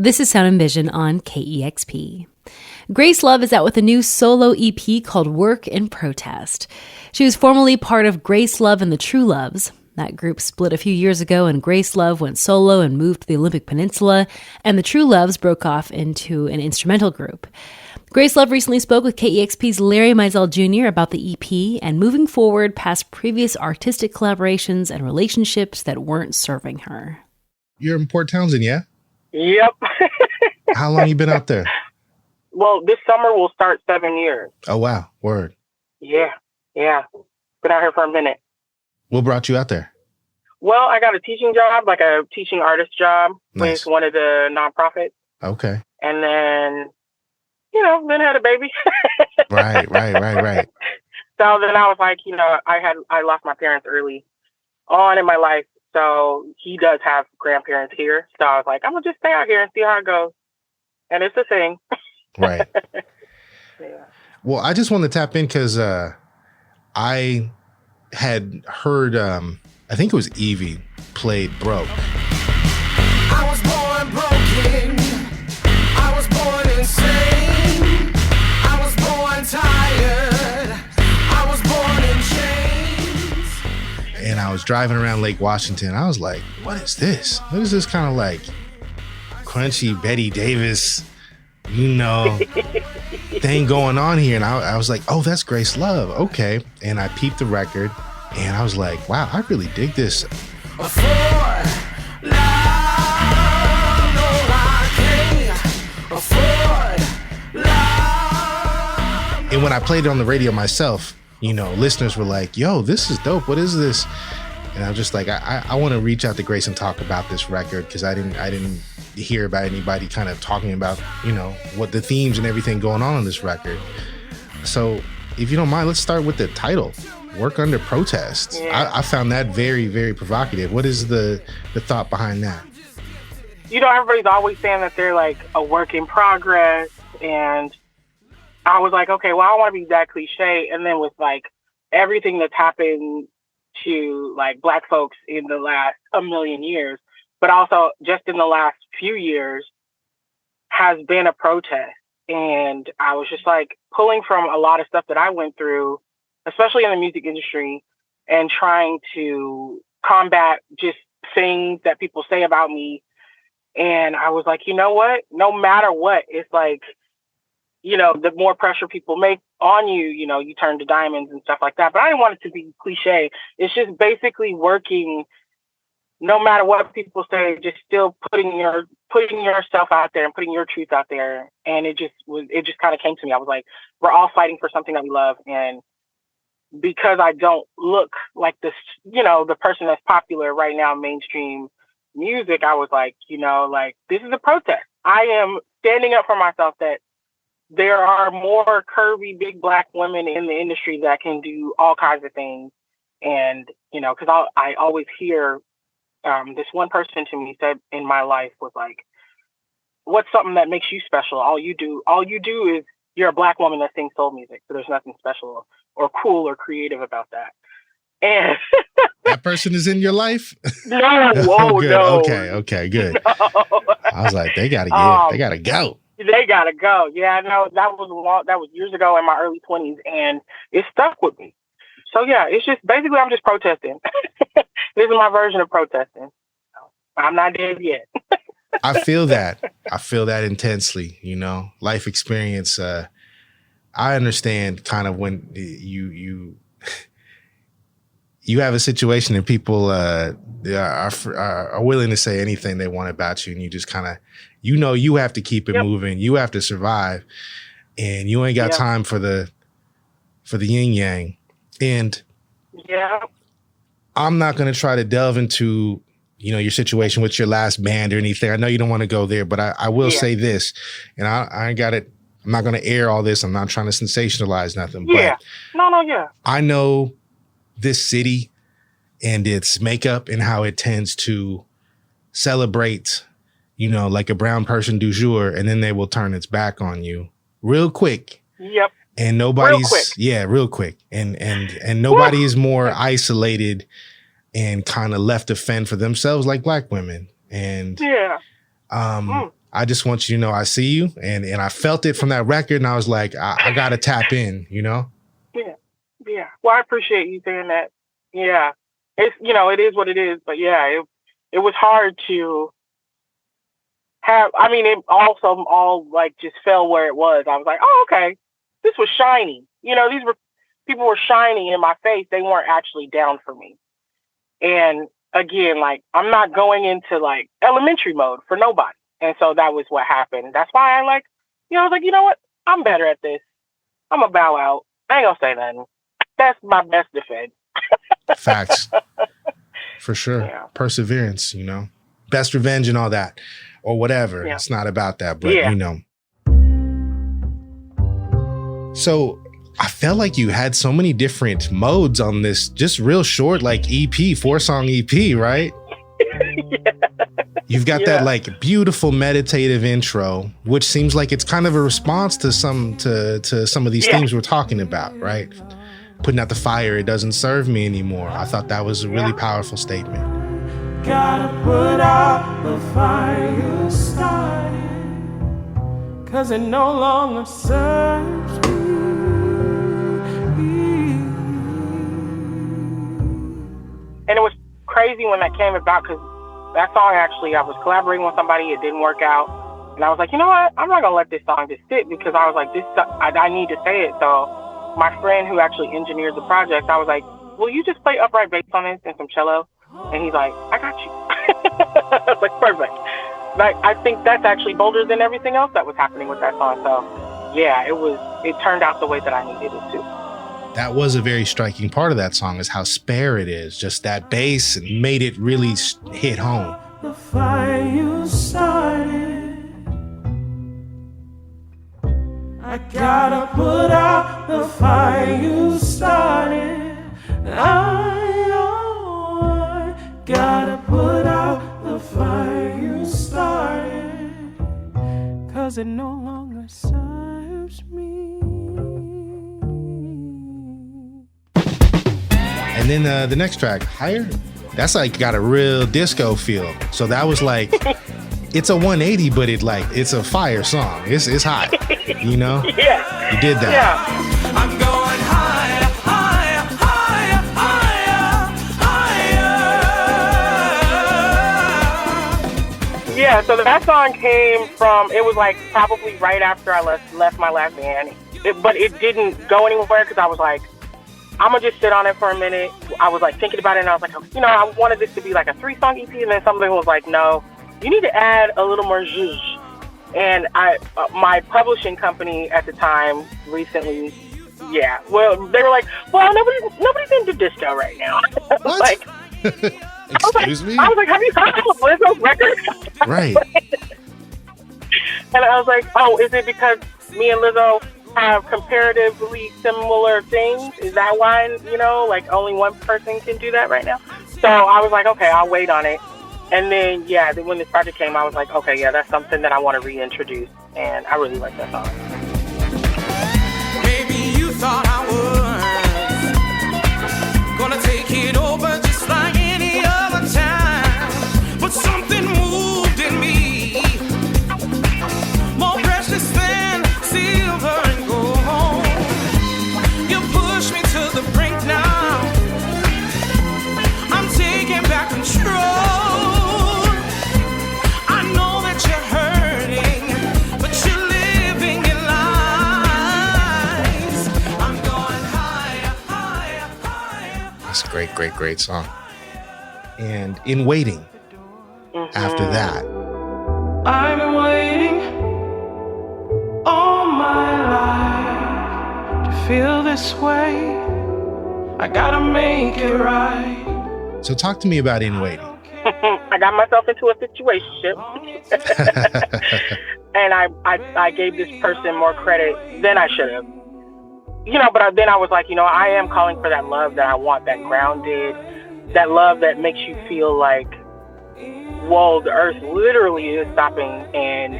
This is Sound and Vision on KEXP. Grace Love is out with a new solo EP called Work in Protest. She was formerly part of Grace Love and the True Loves. That group split a few years ago, and Grace Love went solo and moved to the Olympic Peninsula, and the True Loves broke off into an instrumental group. Grace Love recently spoke with KEXP's Larry Mizell Jr. about the EP and moving forward past previous artistic collaborations and relationships that weren't serving her. You're in Port Townsend, yeah? Yep. How long you been out there? Well, this summer will start 7 years. Oh, wow. Word. Yeah. Been out here for a minute. What brought you out there? Well, I got a teaching job, like a teaching artist job Nice. with one of the nonprofits. Okay. And then, then had a baby. Right. So then I was like, I lost my parents early on in my life. So he does have grandparents here. So I was like, I'm going to just stay out here and see how it goes. And it's a thing. Right. Yeah. Well, I just want to tap in because I had heard, I think it was Evie played Broke. I was born broken. I was born insane. I was born tired. I was born in chains. And I was driving around Lake Washington. I was like, what is this? What is this kind of like crunchy Betty Davis, thing going on here? And I was like, oh, that's Grace Love. Okay. And I peeped the record and I was like, wow, I really dig this. Before love, no, I can't afford love. And when I played it on the radio myself, listeners were like, yo, this is dope. What is this? And I was just like, I want to reach out to Grace and talk about this record because I didn't hear about anybody kind of talking about, what the themes and everything going on this record. So if you don't mind, let's start with the title, Work Under Protest. Yeah. I found that very, very provocative. What is the thought behind that? Everybody's always saying that they're like a work in progress. And I was like, okay, well, I don't want to be that cliche. And then with like everything that's happened to like Black folks in the last 1,000,000 years, but also just in the last few years has been a protest. And I was just like pulling from a lot of stuff that I went through, especially in the music industry, and trying to combat just things that people say about me. And I was like, you know what? No matter what, it's like, the more pressure people make on you, you turn to diamonds and stuff like that. But I didn't want it to be cliche. It's just basically working, no matter what people say, just still putting yourself out there and putting your truth out there. And it just kind of came to me. I was like, we're all fighting for something that we love. And because I don't look like this, the person that's popular right now in mainstream music, I was like, this is a protest. I am standing up for myself that there are more curvy, big Black women in the industry that can do all kinds of things. And, because I always hear this one person to me said in my life was like, what's something that makes you special? All you do is you're a Black woman that sings soul music. So there's nothing special or cool or creative about that. And That person is in your life? No, whoa, good. no. Okay, good. No. I was like, they gotta they gotta go. They gotta go. Yeah, no, that was years ago in my early 20s, and it stuck with me. So yeah, it's just basically I'm just protesting. This is my version of protesting. I'm not dead yet. I feel that intensely, life experience. I understand kind of when you have a situation and people are willing to say anything they want about you, and you just kind of, you have to keep it moving. You have to survive, and you ain't got time for the yin yang. And I'm not going to try to delve into, your situation with your last band or anything. I know you don't want to go there, but I will say this, and I ain't got it. I'm not going to air all this. I'm not trying to sensationalize nothing. But I know this city and its makeup and how it tends to celebrate, like a brown person du jour, and then they will turn its back on you real quick. Yep. And nobody's, real quick. And nobody is more isolated and kind of left to fend for themselves like Black women. And I just want you to know I see you. And I felt it from that record. And I was like, I got to tap in, you know? Yeah. Yeah. Well, I appreciate you saying that. Yeah. It's, you know, it is what it is. But yeah, it was hard to have. I mean, it also all like just fell where it was. I was like, oh, okay. This was shiny. You know, people were shining in my face. They weren't actually down for me. And again, like, I'm not going into like elementary mode for nobody. And so that was what happened. That's why I like, you know, I was like, you know what? I'm better at this. I'm going to bow out. I ain't going to say nothing. That's my best defense. Facts. For sure. Yeah. Perseverance, you know, best revenge and all that or whatever. Yeah. It's not about that, but Yeah. you know. So I felt like you had so many different modes on this just real short, like EP, 4-song EP, right? Yeah. You've got that like beautiful meditative intro, which seems like it's kind of a response to some of these themes we're talking about, right? Putting out the fire, it doesn't serve me anymore. I thought that was a really powerful statement. Gotta put out the fire you started, 'cause it no longer serves me. And it was crazy when that came about because that song actually, I was collaborating with somebody, it didn't work out. And I was like, you know what? I'm not going to let this song just sit because I was like, I need to say it. So my friend who actually engineered the project, I was like, will you just play upright bass on this and some cello? And he's like, I got you. I was like, perfect. Like, I think that's actually bolder than everything else that was happening with that song. So yeah, it turned out the way that I needed it to. That was a very striking part of that song is how spare it is. Just that bass and made it really hit home. The fire you started, I gotta put out the fire you started. I gotta put out the fire you started, 'cause it no longer serves me. And then the next track, Higher, that's like got a real disco feel. So that was like, it's a 180, but it's a fire song. It's hot, you know? Yeah. You did that. Yeah. I'm going higher, higher, higher, higher, higher. Yeah, so that song came from, it was like probably right after I left my last band. But it didn't go anywhere because I was like, I'm going to just sit on it for a minute. I was like thinking about it and I was like, you know, I wanted this to be like a 3-song EP. And then somebody was like, no, you need to add a little more zhuzh. And my publishing company at the time recently, well, they were like, well, nobody's into disco right now. What? Like, Excuse me? I was like, have you heard of Lizzo's record? Right. And I was like, oh, is it because me and Lizzo have comparatively similar things? Is that why, you know, like only one person can do that right now? So I was like, okay, I'll wait on it. And then, when this project came, I was like, okay, yeah, that's something that I want to reintroduce. And I really like that song. Maybe you thought I was gonna take it over just like any other time, but something moved in me, more precious than silver and gold. You pushed me to the brink now, I'm taking back control. I know that you're hurting, but you're living in lies. I'm going higher, higher, higher. That's a great, great, great song. And In Waiting, after that, I've been waiting all my life to feel this way. I gotta make it right. so talk to me about In Waiting. I got myself into a situationship. And I gave this person more credit than I should have. You know, but then I was like, you know, I am calling for that love that I want, that grounded, that love that makes you feel like, whoa, the earth literally is stopping and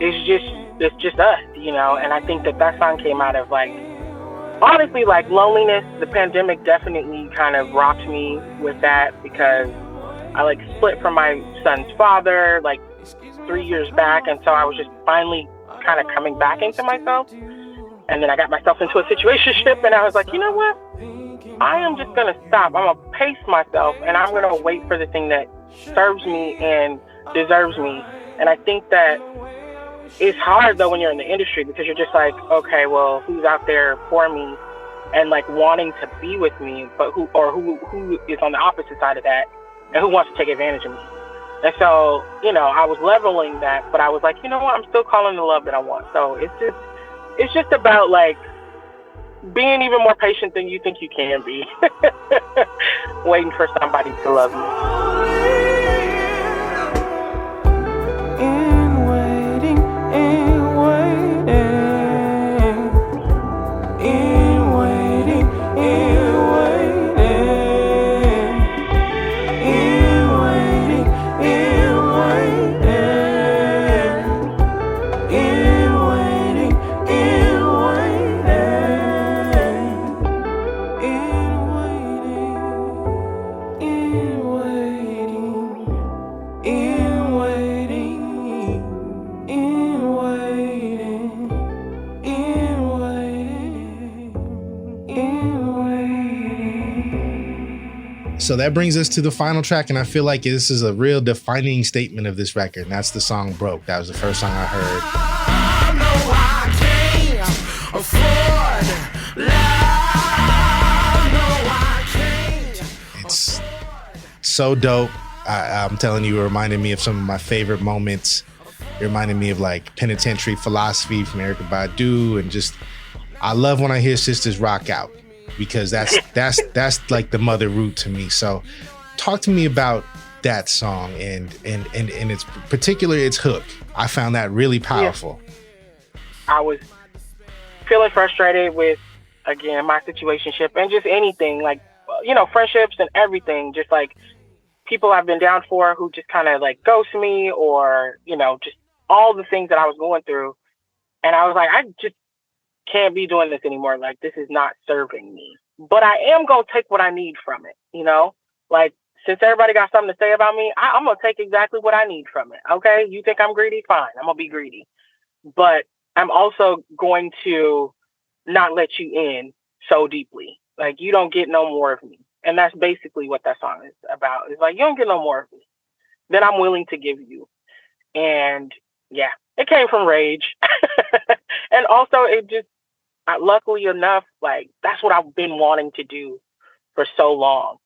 it's just us, you know. And I think that song came out of like, honestly, like loneliness. The pandemic definitely kind of rocked me with that because I like split from my son's father. Like 3 years back, and so I was just finally kind of coming back into myself. And then I got myself into a situationship, and I was like, you know what? I am just going to stop. I'm going to pace myself, and I'm going to wait for the thing that serves me and deserves me. And I think that it's hard, though, when you're in the industry, because you're just like, okay, well, who's out there for me and like wanting to be with me, but who is on the opposite side of that and who wants to take advantage of me? And so, you know, I was leveling that, but I was like, you know what? I'm still calling the love that I want. So it's just about like being even more patient than you think you can be, waiting for somebody to love you. So that brings us to the final track, and I feel like this is a real defining statement of this record, and that's the song Broke. That was the first song I heard. It's so dope. I'm telling you, it reminded me of some of my favorite moments. It reminded me of like Penitentiary Philosophy from Erykah Badu, and just I love when I hear sisters rock out, because that's like the mother root to me. So talk to me about that song and it's particularly its hook. I found that really powerful. Yeah. I was feeling frustrated with, again, my situationship and just anything, like, you know, friendships and everything, just like people I've been down for who just kind of like ghost me, or, you know, just all the things that I was going through. And I was like, I just can't be doing this anymore. Like, this is not serving me. But I am going to take what I need from it, you know? Like, since everybody got something to say about me, I'm going to take exactly what I need from it, okay? You think I'm greedy? Fine, I'm going to be greedy. But I'm also going to not let you in so deeply. Like, you don't get no more of me. And that's basically what that song is about. It's like, you don't get no more of me than I'm willing to give you. And, yeah, it came from rage. And also, it just, luckily enough, like, that's what I've been wanting to do for so long,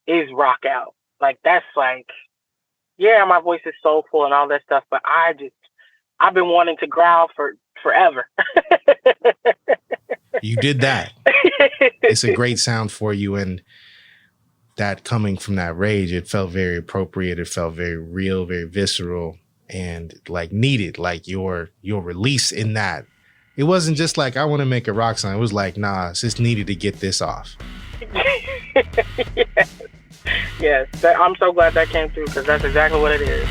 is rock out. Like, that's like, yeah, my voice is soulful and all that stuff, but I've been wanting to growl for forever. You did that. It's a great sound for you, and that coming from that rage, it felt very appropriate. It felt very real, very visceral, and like needed, like your release in that. It wasn't just like, I want to make a rock song. It was like, nah, it's just needed to get this off. Yes. I'm so glad that came through, because that's exactly what it is.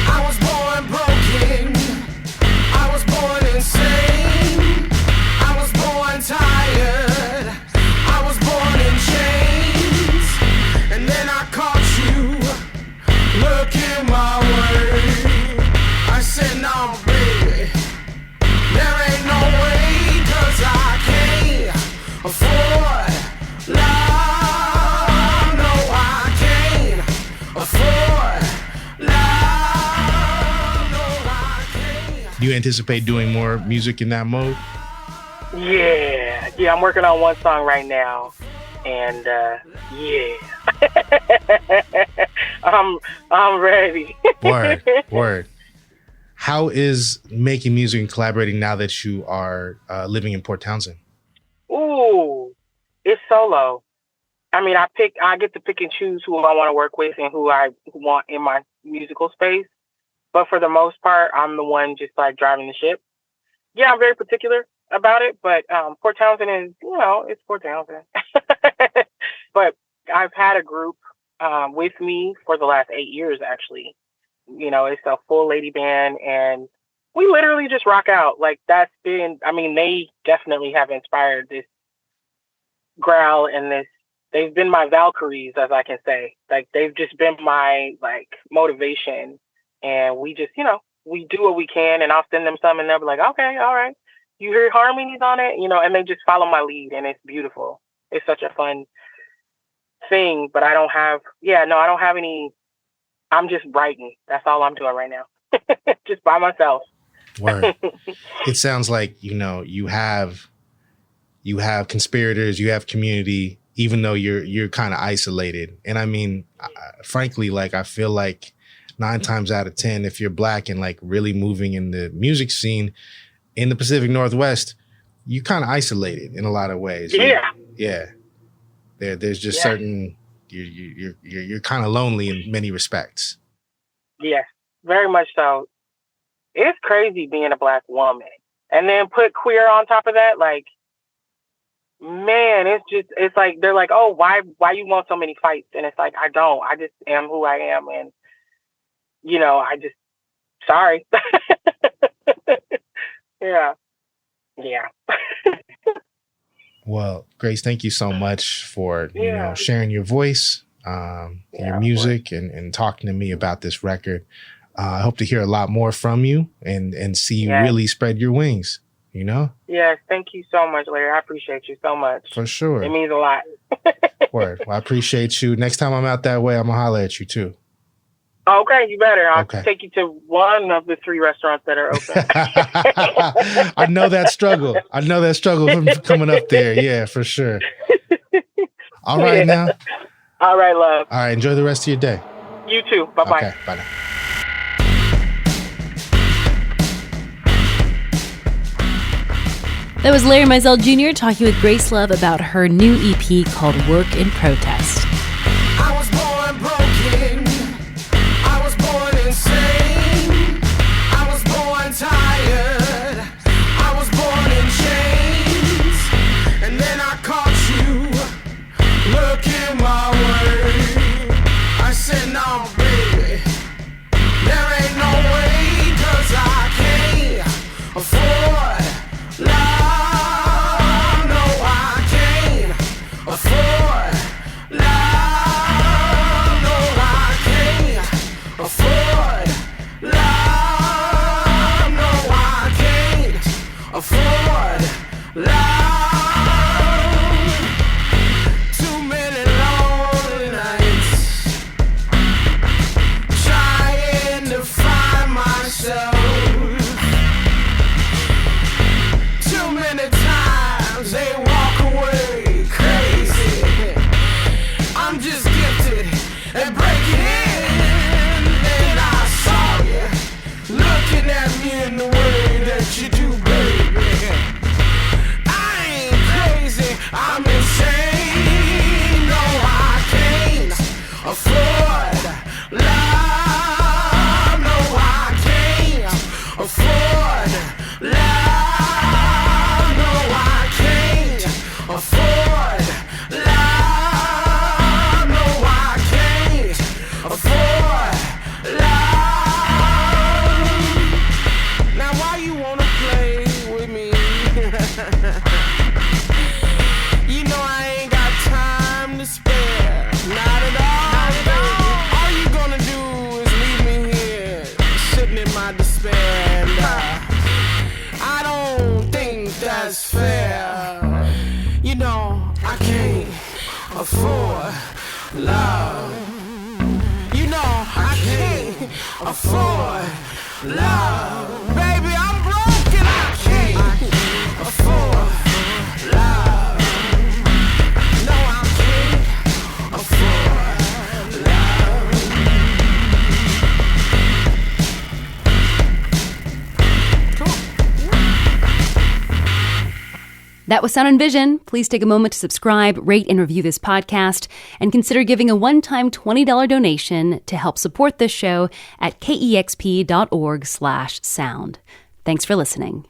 I was born broken. I was born insane. I was born tired. I was born in chains. And then I caught you looking my way. I said, no, baby, there ain't no way, 'cause I can't afford love. No, I can't afford love. No, I can't. Do you anticipate doing more music in that mode? Yeah, I'm working on one song right now, and yeah, I'm ready. Word. How is making music and collaborating now that you are living in Port Townsend? Ooh, it's solo. I mean, I get to pick and choose who I want to work with and who I want in my musical space. But for the most part, I'm the one just like driving the ship. Yeah, I'm very particular about it, but Port Townsend is, you know, it's Port Townsend. But I've had a group with me for the last 8 years, actually. You know, it's a full lady band, and we literally just rock out. Like, that's been, I mean, they definitely have inspired this growl and this. They've been my Valkyries, as I can say. Like, they've just been my, like, motivation And we just, we do what we can, and I'll send them some, and they'll be like, okay, all right. You hear harmonies on it, and they just follow my lead, and it's beautiful. It's such a fun thing, but I don't have any, I'm just writing. That's all I'm doing right now. Just by myself. Word. It sounds like, you have conspirators, you have community, even though you're kind of isolated. And I mean, frankly, like, I feel like 9 times out of 10, if you're Black and like really moving in the music scene in the Pacific Northwest, you kind of isolated in a lot of ways. Yeah. Yeah. There's just certain, you're kind of lonely in many respects. Yes, very much so. It's crazy being a Black woman, and then put queer on top of that. Like, man, it's like, they're like, oh, why you want so many fights? And it's like, I just am who I am. And, sorry. Yeah. Well, Grace, thank you so much for, sharing your voice, your music, and talking to me about this record. I hope to hear a lot more from you and see you really spread your wings, Yes, thank you so much, Larry. I appreciate you so much. For sure. It means a lot. Word. Well, I appreciate you. Next time I'm out that way, I'm going to holler at you too. Okay, you better. I'll take you to one of the 3 restaurants that are open. I know that struggle. From coming up there. Yeah, for sure. All right, now. All right, love. All right, enjoy the rest of your day. You too. Bye-bye. Okay, bye now. That was Larry Mizell Jr. talking with Grace Love about her new EP called Work in Protest. I was born broken. I was born insane. I was born tired. I was born in chains. And then I caught you looking my way. I said, no, baby, there ain't no way, 'cause I can't afford love. Afford love. I can't afford love. Baby, I'm broke and I can't afford love. No, I can't afford love. Come on. That was Sound and Vision. Please take a moment to subscribe, rate, and review this podcast, and consider giving a one-time $20 donation to help support this show at kexp.org/sound. Thanks for listening.